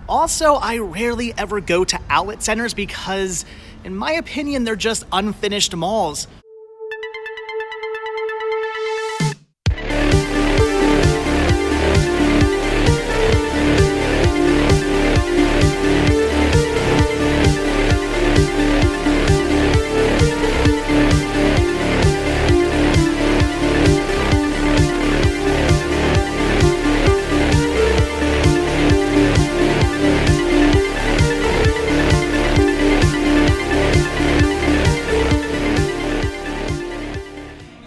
Also, I rarely ever go to outlet centers because, in my opinion, they're just unfinished malls.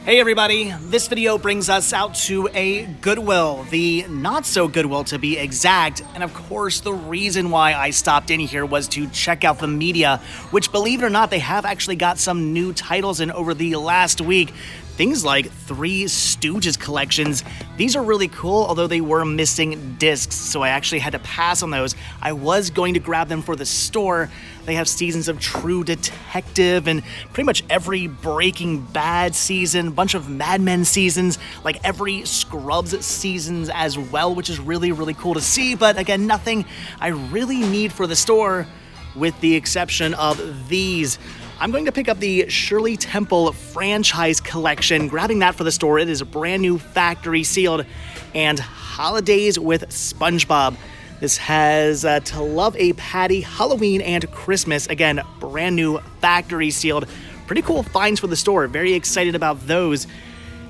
Hey everybody, this video brings us out to a Goodwill, the not so Goodwill to be exact, and of course the reason why I stopped in here was to check out the media, which believe it or not, they have actually got some new titles in over the last week. Things like Three Stooges collections. These are really cool, although they were missing discs, so I actually had to pass on those. I was going to grab them for the store. They have seasons of True Detective and pretty much every Breaking Bad season, a bunch of Mad Men seasons, like every Scrubs seasons as well, which is really, really cool to see. But again, nothing I really need for the store with the exception of these. I'm going to pick up the Shirley Temple franchise collection, grabbing that for the store. It is a brand new factory sealed, and Holidays with SpongeBob. This has To Love a Patty, Halloween, and Christmas. Again, brand new factory sealed. Pretty cool finds for the store. Very excited about those.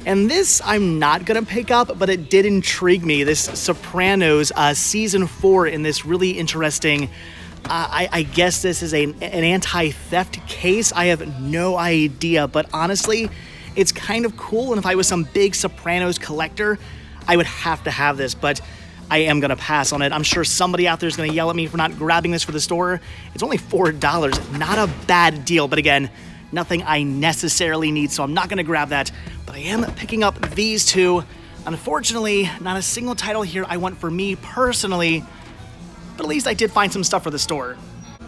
And this I'm not going to pick up, but it did intrigue me. This Sopranos Season 4 in this really interesting, I guess this is an anti-theft case. I have no idea, but honestly, it's kind of cool. And if I was some big Sopranos collector, I would have to have this, but I am going to pass on it. I'm sure somebody out there is going to yell at me for not grabbing this for the store. It's only $4. Not a bad deal, but again, nothing I necessarily need, so I'm not going to grab that. But I am picking up these two. Unfortunately, not a single title here I want for me personally, but at least I did find some stuff for the store.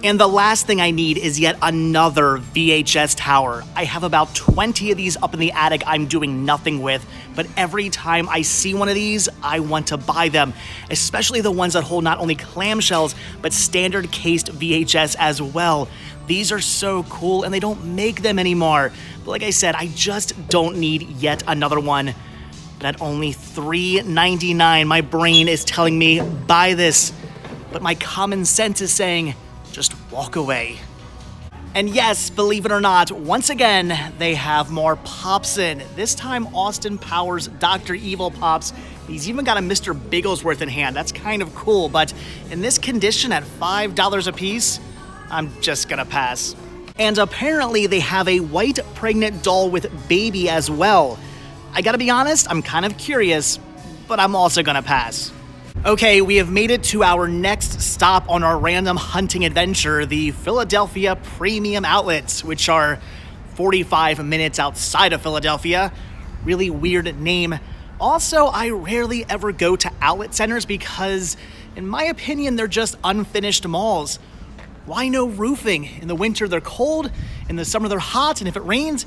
And the last thing I need is yet another VHS tower. I have about 20 of these up in the attic I'm doing nothing with, but every time I see one of these, I want to buy them, especially the ones that hold not only clamshells, but standard cased VHS as well. These are so cool, and they don't make them anymore. But like I said, I just don't need yet another one. But at only $3.99, my brain is telling me, buy this. But my common sense is saying, just walk away. And yes, believe it or not, once again, they have more pops in. This time, Austin Powers Dr. Evil pops. He's even got a Mr. Bigglesworth in hand. That's kind of cool, but in this condition at $5 a piece, I'm just gonna pass. And apparently they have a white pregnant doll with baby as well. I gotta be honest, I'm kind of curious, but I'm also gonna pass. Okay, we have made it to our next stop on our random hunting adventure, the Philadelphia Premium Outlets, which are 45 minutes outside of Philadelphia. Really weird name. Also, I rarely ever go to outlet centers because, in my opinion, they're just unfinished malls. Why no roofing? In the winter, they're cold. In the summer, they're hot. And if it rains,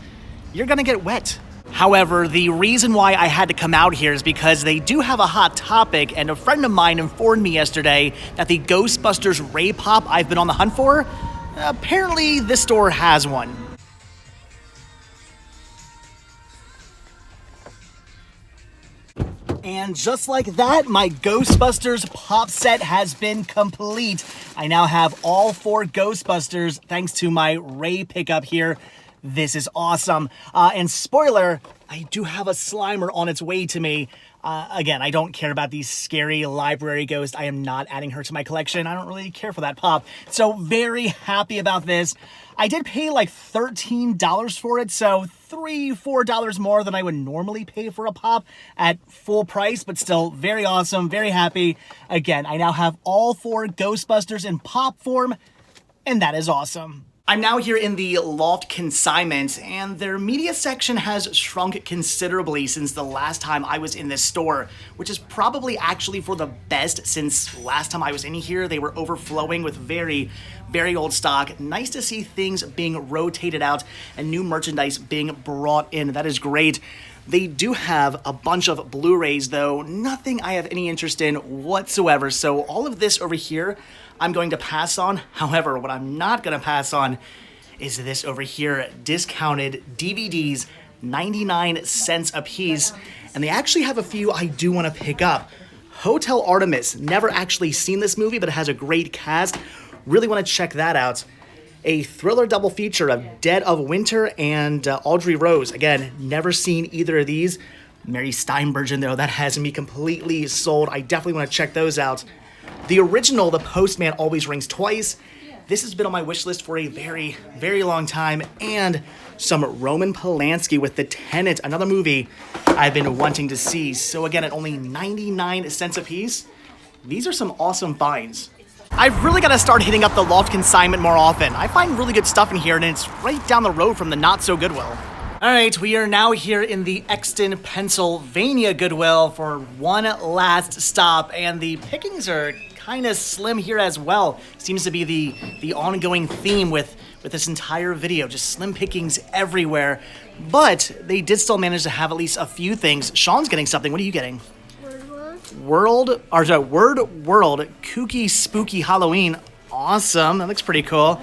you're gonna get wet. However, the reason why I had to come out here is because they do have a hot topic, and a friend of mine informed me yesterday that the Ghostbusters Ray Pop I've been on the hunt for, apparently this store has one. And just like that, my Ghostbusters pop set has been complete. I now have all 4 Ghostbusters thanks to my Ray pickup here. This is awesome. And spoiler, I do have a Slimer on its way to me. Again, I don't care about these scary library ghosts. I am not adding her to my collection. I don't really care for that pop. So very happy about this. I did pay like $13 for it, so $3-4 more than I would normally pay for a pop at full price, but still very awesome, very happy. Again, I now have all 4 Ghostbusters in pop form, and that is awesome. I'm now here in the Loft Consignment, and their media section has shrunk considerably since the last time I was in this store, which is probably actually for the best since last time I was in here. They were overflowing with very, very old stock. Nice to see things being rotated out and new merchandise being brought in. That is great. They do have a bunch of Blu-rays, though nothing I have any interest in whatsoever. So all of this over here, I'm going to pass on. However, what I'm not going to pass on is this over here, discounted DVDs, 99 cents a piece. And they actually have a few I do want to pick up. Hotel Artemis, never actually seen this movie, but it has a great cast. Really want to check that out. A thriller double feature of Dead of Winter and Audrey Rose. Again, never seen either of these. Mary Steenburgen, though, that has me completely sold. I definitely want to check those out. The original, The Postman Always Rings Twice. This has been on my wish list for a very, very long time. And some Roman Polanski with The Tenant, another movie I've been wanting to see. So again, at only 99 cents a piece, these are some awesome finds. I've really got to start hitting up the Loft Consignment more often. I find really good stuff in here, and it's right down the road from the Not So Goodwill. All right, we are now here in the Exton, Pennsylvania Goodwill for one last stop, and the pickings are kind of slim here as well. Seems to be the ongoing theme with this entire video, just slim pickings everywhere. But they did still manage to have at least a few things. Sean's getting something. What are you getting? Word World Kooky Spooky Halloween. Awesome. That looks pretty cool.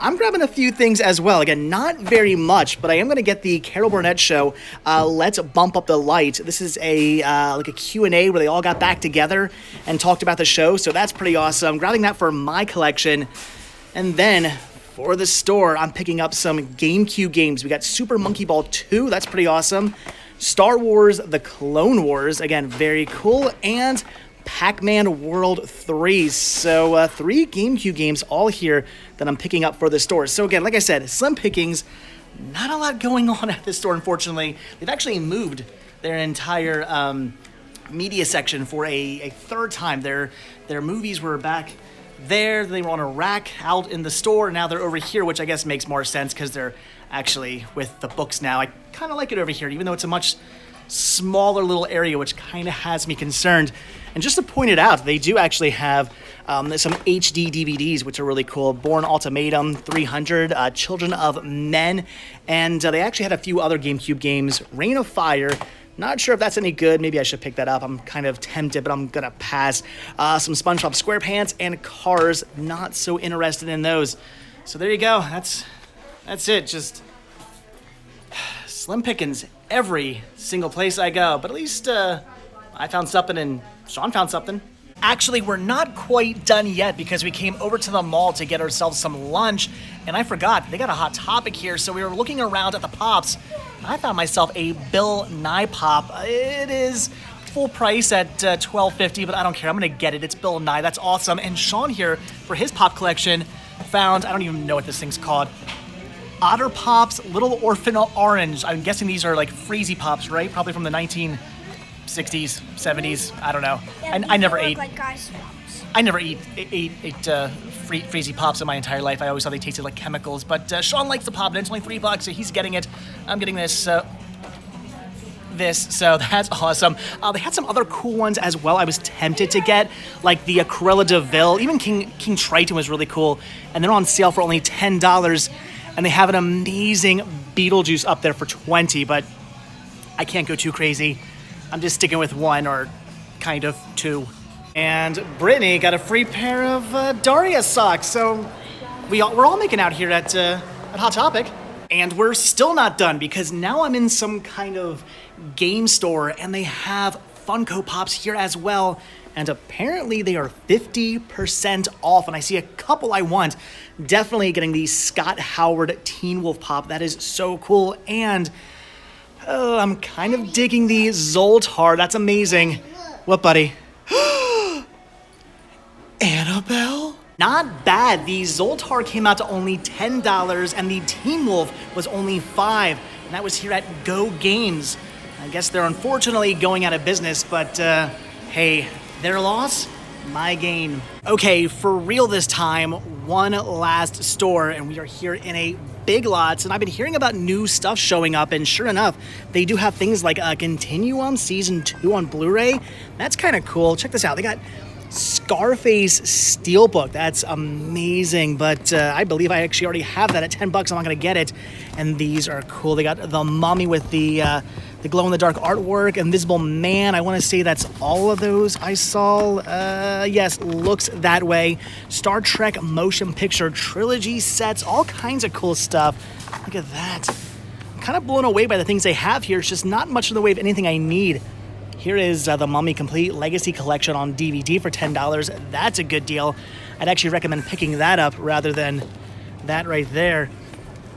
I'm grabbing a few things as well. Again, not very much, but I am going to get the Carol Burnett show, Let's Bump Up the Light. This is a like a Q&A where they all got back together and talked about the show, so that's pretty awesome. Grabbing that for my collection. And then for the store, I'm picking up some GameCube games. We got Super Monkey Ball 2. That's pretty awesome. Star Wars The Clone Wars. Again, very cool. And Pac-Man World 3. So 3 GameCube games all here that I'm picking up for the store. So again, like I said, slim pickings. Not a lot going on at this store, unfortunately. They've actually moved their entire media section for a third time. Their movies were back there. They were on a rack out in the store. Now they're over here, which I guess makes more sense because they're actually with the books now. I kind of like it over here, even though it's a much smaller little area, which kind of has me concerned. And just to point it out, they do actually have some HD DVDs, which are really cool. Bourne Ultimatum 300, Children of Men, and they actually had a few other GameCube games. Reign of Fire. Not sure if that's any good. Maybe I should pick that up. I'm kind of tempted, but I'm gonna pass. Some SpongeBob SquarePants and Cars. Not so interested in those. So there you go. That's it. Just slim pickings every single place I go. But at least I found something and Sean found something. Actually, we're not quite done yet because we came over to the mall to get ourselves some lunch, and I forgot, they got a Hot Topic here, so we were looking around at the pops, and I found myself a Bill Nye pop. It is full price at $12.50, but I don't care, I'm gonna get it. It's Bill Nye, that's awesome. And Sean here, for his pop collection, found, I don't even know what this thing's called, Otter Pops Little Orphan Orange. I'm guessing these are like Freezy Pops, right? Probably from the 1960s, 70s. I don't know. Yeah, I never ate. Like guys' pops. I never ate Freezy Pops in my entire life. I always thought they tasted like chemicals. But Sean likes the pop, and it's only $3, so he's getting it. I'm getting this. So that's awesome. They had some other cool ones as well. I was tempted to get, like the Cruella de Vil. Even King Triton was really cool, and they're on sale for only $10. And they have an amazing Beetlejuice up there for $20, but I can't go too crazy. I'm just sticking with one or kind of two. And Brittany got a free pair of Daria socks. So we're all making out here at Hot Topic. And we're still not done because now I'm in some kind of game store and they have Funko Pops here as well. And apparently they are 50% off, and I see a couple I want. Definitely getting the Scott Howard Teen Wolf Pop. That is so cool. And I'm kind of digging the Zoltar. That's amazing. What, buddy? Annabelle? Not bad. The Zoltar came out to only $10, and the Teen Wolf was only $5. And that was here at Go Games. I guess they're unfortunately going out of business, but hey, their loss, my gain. Okay, for real this time, one last store, and we are here in a Big Lots, and I've been hearing about new stuff showing up, and sure enough, they do have things like Continuum Season 2 on Blu-ray. That's kind of cool. Check this out. They got Scarface Steelbook. That's amazing, but I believe I actually already have that at 10 bucks. I'm not gonna get it. And these are cool. They got the Mummy with the glow-in-the-dark artwork, Invisible Man. I want to say that's all of those I saw. Yes, looks that way. Star Trek motion picture trilogy sets, all kinds of cool stuff. Look at that. I'm kind of blown away by the things they have here. It's just not much in the way of anything I need. Here is the Mummy Complete Legacy Collection on DVD for $10. That's a good deal. I'd actually recommend picking that up rather than that right there.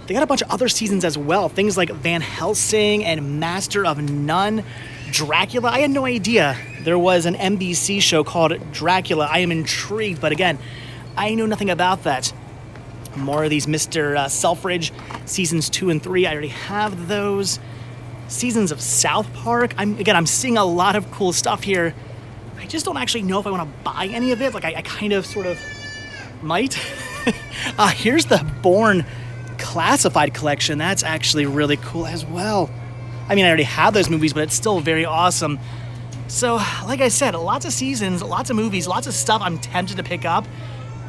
They got a bunch of other seasons as well. Things like Van Helsing and Master of None. Dracula, I had no idea there was an NBC show called Dracula. I am intrigued, but again, I know nothing about that. More of these Mr. Selfridge, seasons 2 and 3. I already have those. Seasons of South Park. I'm seeing a lot of cool stuff here. I just don't actually know if I want to buy any of it. Like, I kind of sort of might. Here's the Bourne Classified collection. That's actually really cool as well. I mean, I already have those movies, but it's still very awesome. So, like I said, lots of seasons, lots of movies, lots of stuff I'm tempted to pick up,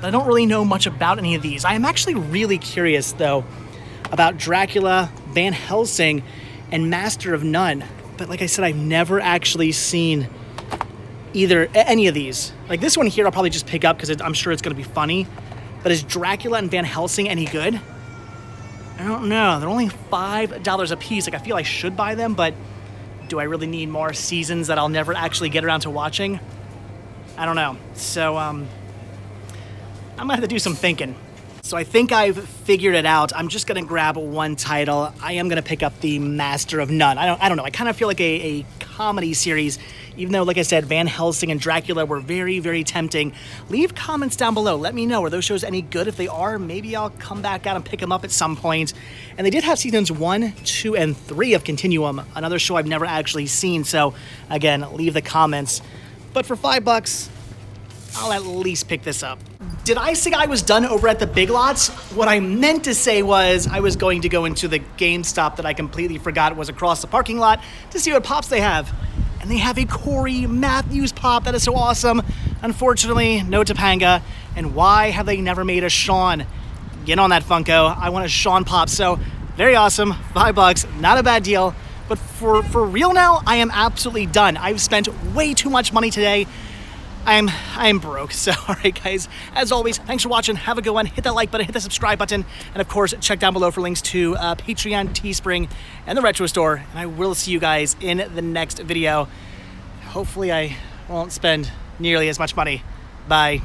but I don't really know much about any of these. I am actually really curious, though, about Dracula, Van Helsing, and Master of None. But like I said, I've never actually seen any of these. Like this one here, I'll probably just pick up because I'm sure it's going to be funny. But is Dracula and Van Helsing any good? I don't know. They're only $5 a piece. Like, I feel I should buy them, but do I really need more seasons that I'll never actually get around to watching? I don't know. So, I'm gonna have to do some thinking. So I think I've figured it out. I'm just gonna grab one title. I am gonna pick up the Master of None. I don't know. I kind of feel like a comedy series, even though, like I said, Van Helsing and Dracula were very, very tempting. Leave comments down below. Let me know, are those shows any good? If they are, maybe I'll come back out and pick them up at some point. And they did have seasons 1, 2, and 3 of Continuum, another show I've never actually seen. So again, leave the comments. But for $5, I'll at least pick this up. Did I say I was done over at the Big Lots? What I meant to say was I was going to go into the GameStop that I completely forgot was across the parking lot to see what pops they have. And they have a Corey Matthews pop. That is so awesome. Unfortunately, no Topanga. And why have they never made a Sean? Get on that, Funko. I want a Sean pop. So very awesome. $5, not a bad deal. But for real now, I am absolutely done. I've spent way too much money today. I'm broke. So, all right, guys, as always, thanks for watching. Have a good one. Hit that like button, hit the subscribe button, and of course, check down below for links to Patreon, Teespring, and the Retro Store. And I will see you guys in the next video. Hopefully, I won't spend nearly as much money. Bye.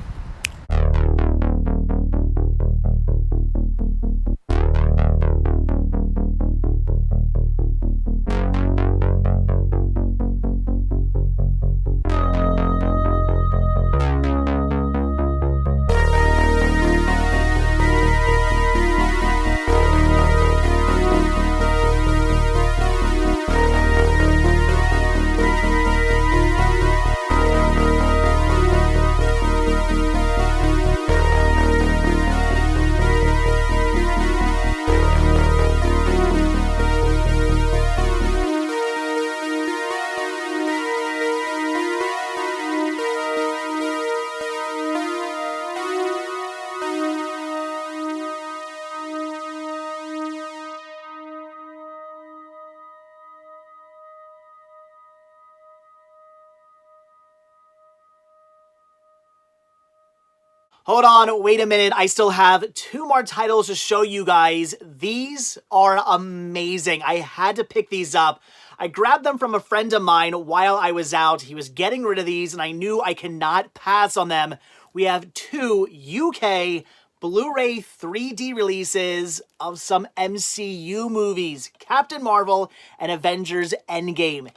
Hold on, wait a minute. I still have 2 more titles to show you guys. These are amazing. I had to pick these up. I grabbed them from a friend of mine while I was out. He was getting rid of these, and I knew I cannot pass on them. We have 2 UK Blu-ray 3D releases of some MCU movies, Captain Marvel and Avengers Endgame.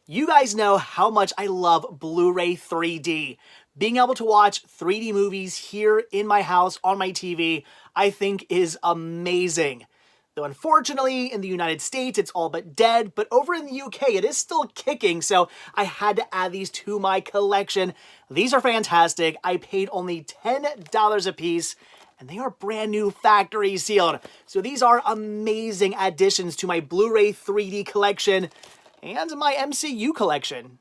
You guys know how much I love Blu-ray 3D. Being able to watch 3D movies here in my house on my TV, I think is amazing. Though unfortunately, in the United States, it's all but dead, but over in the UK, it is still kicking, so I had to add these to my collection. These are fantastic. I paid only $10 a piece, and they are brand new factory sealed. So these are amazing additions to my Blu-ray 3D collection and my MCU collection.